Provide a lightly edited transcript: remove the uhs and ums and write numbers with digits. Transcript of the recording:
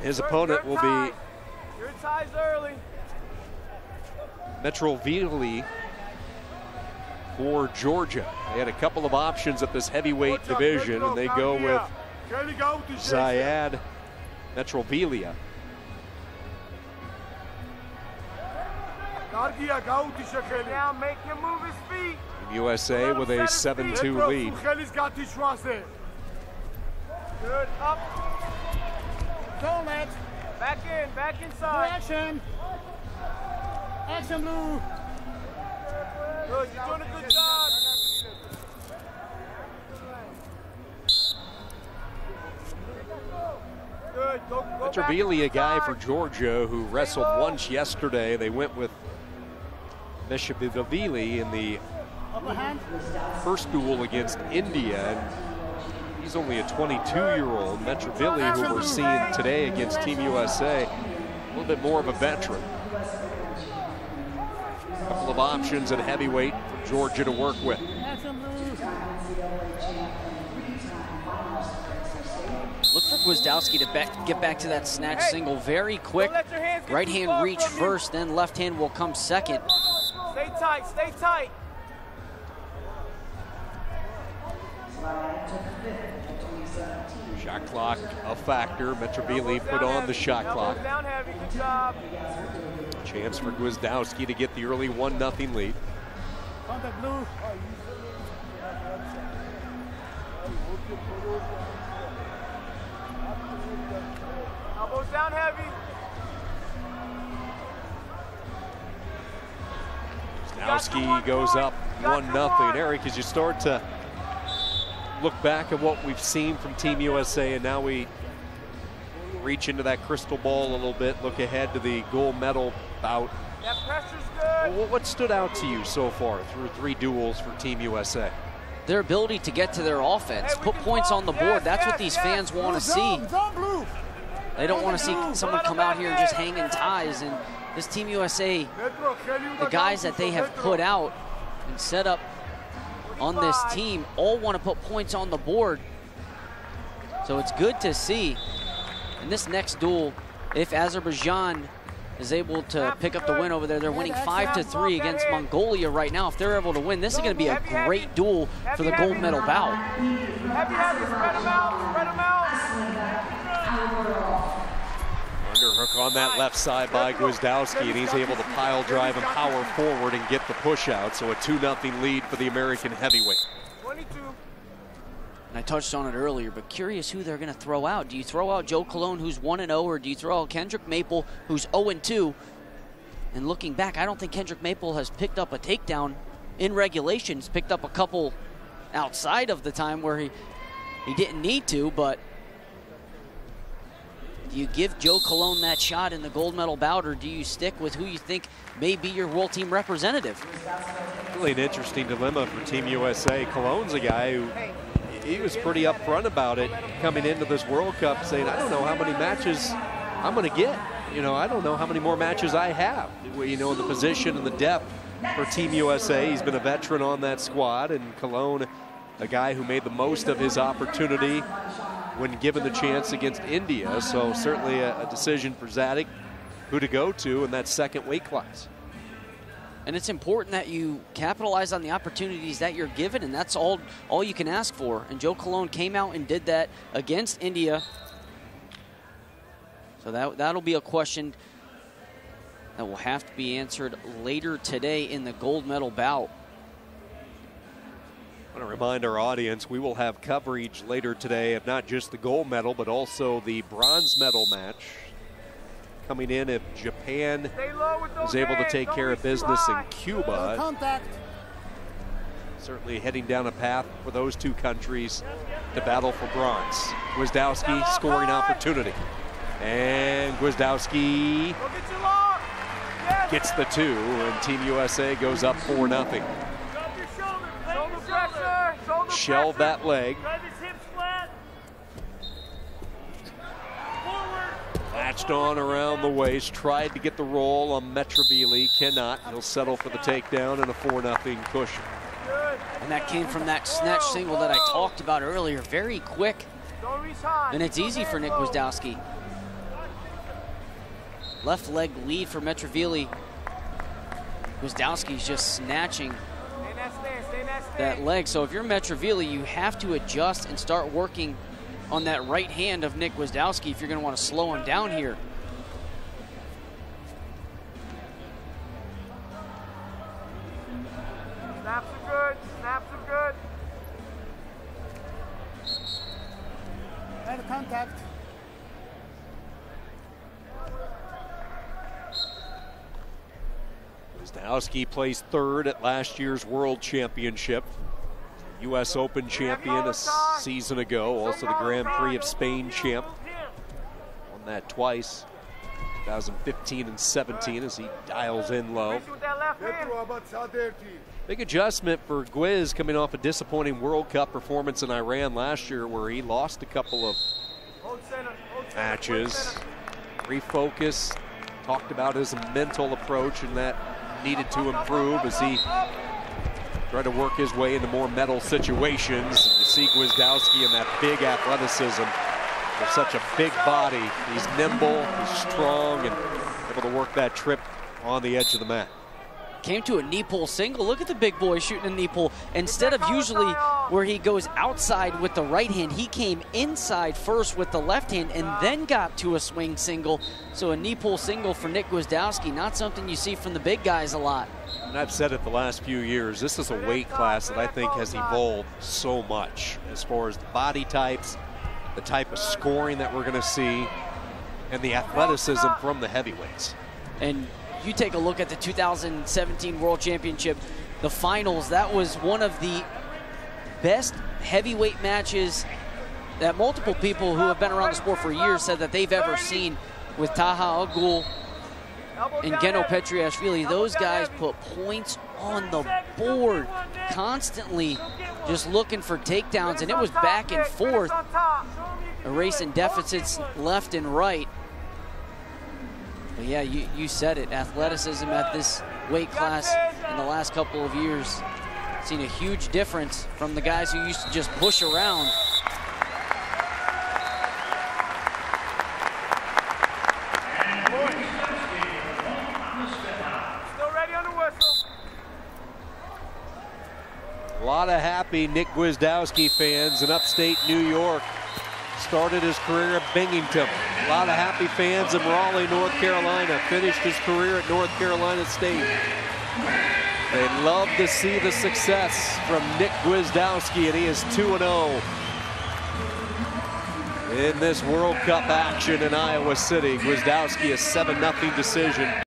His opponent will be METREVELI for Georgia. They had a couple of options at this heavyweight division, and they go with GWIAZDOWSKI. Now make him move his feet. USA with a 7-2 lead. Good, up. Don't let. Back inside. Action. Action, Blue. Good, you're doing a good job. Good, go METREVELI, a guy for Georgia who wrestled once yesterday. They went with METREVELI in the first duel against India. And he's only a 22-year-old. METREVELI, who we're seeing today against Team USA, a little bit more of a veteran. A couple of options at heavyweight for Georgia to work with. Look for GWIAZDOWSKI to get back to that snatch single very quick. Right hand reach first, then left hand will come second. Stay tight, stay tight. Shot clock a factor. METREVELI put on the shot clock. Down heavy, good job. Chance for GWIAZDOWSKI to get the early 1-0 lead. Contact, Blue. Elbows down heavy. GWIAZDOWSKI goes up 1-0. Eric, as you start to look back at what we've seen from Team USA, and now we reach into that crystal ball a little bit, look ahead to the gold medal bout. That pressure's good. What stood out to you so far through 3 duels for Team USA? Their ability to get to their offense, put points on the board. That's what these fans want to see. They don't want to see someone come out here and just hanging ties. And this Team USA, the guys that they have put out and set up on this team, all want to put points on the board. So it's good to see. In this next duel, if Azerbaijan is able to pick up the win over there, they're winning 5-3 against Mongolia right now. If they're able to win, this is going to be a great duel for the gold medal bout. Heavy, spread them out, spread them out. Underhook on that left side by GWIAZDOWSKI, and he's able to pile drive and power forward and get the push out. So a 2-0 lead for the American heavyweight. 22. And I touched on it earlier, but curious who they're going to throw out. Do you throw out Joe Colon, who's 1-0, or do you throw out Kendrick Maple, who's 0-2? And looking back, I don't think Kendrick Maple has picked up a takedown in regulation. He's picked up a couple outside of the time where he didn't need to, but do you give Joe Colon that shot in the gold medal bout, or do you stick with who you think may be your world team representative? Really an interesting dilemma for Team USA. Colon's a guy who, he was pretty upfront about it coming into this World Cup, saying, I don't know how many matches I'm going to get. You know, I don't know how many more matches I have. You know, the position and the depth for Team USA. He's been a veteran on that squad, and Colon, a guy who made the most of his opportunity when given the chance against India. So certainly a decision for Zadig who to go to in that second weight class. And it's important that you capitalize on the opportunities that you're given, and that's all you can ask for. And Joe Colon came out and did that against India. So that'll be a question that will have to be answered later today in the gold medal bout. I want to remind our audience, we will have coverage later today of not just the gold medal, but also the bronze medal match coming in if Japan is able to take care of business in Cuba. Certainly heading down a path for those two countries to battle for bronze. GWIAZDOWSKI scoring opportunity. And GWIAZDOWSKI gets the 2, and Team USA goes up 4-0. Shelve that leg. Latched on around the waist, tried to get the roll on METREVELI, cannot. He'll settle for the takedown and a 4-0 cushion. And that came from that snatch single that I talked about earlier. Very quick. And it's easy for Nick GWIAZDOWSKI. left leg lead for Metrevelli. GWIAZDOWSKI's just snatching that leg. So if you're Metrevelli, you have to adjust and start working on that right hand of Nick GWIAZDOWSKI if you're going to want to slow him down here. Snaps are good. Snaps are good. And contact. GWIAZDOWSKI placed third at last year's World Championship. U.S. Open champion a season ago, also the Grand Prix of Spain champ. Won that twice, 2015 and 17 as he dials in low. Big adjustment for Gwiz coming off a disappointing World Cup performance in Iran last year where he lost a couple of matches. Refocus, talked about his mental approach and that needed to improve as he tried to work his way into more medal situations. And to see GWIAZDOWSKI in that big athleticism with such a big body. He's nimble, he's strong, and able to work that trip on the edge of the mat. Came to a knee pull single. Look at the big boy shooting a knee pull. Instead of usually where he goes outside with the right hand, he came inside first with the left hand and then got to a swing single. So a knee pull single for Nick GWIAZDOWSKI, not something you see from the big guys a lot. And I've said it the last few years, this is a weight class that I think has evolved so much as far as the body types, the type of scoring that we're going to see, and the athleticism from the heavyweights. And you take a look at the 2017 World Championship, the finals, that was one of the best heavyweight matches that multiple people who have been around the sport for years said that they've ever seen, with Taha Agul and Geno Petriashvili. Those guys put points on the board constantly, just looking for takedowns, and it was back and forth, erasing deficits left and right. But yeah, you said it, athleticism at this weight class in the last couple of years. Seen a huge difference from the guys who used to just push around. Still ready on the whistle. A lot of happy Nick GWIAZDOWSKI fans in upstate New York. Started his career at Binghamton. A lot of happy fans in Raleigh, North Carolina. Finished his career at North Carolina State. They love to see the success from Nick GWIAZDOWSKI, and he is 2-0 in this World Cup action in Iowa City. GWIAZDOWSKI a 7-0 decision.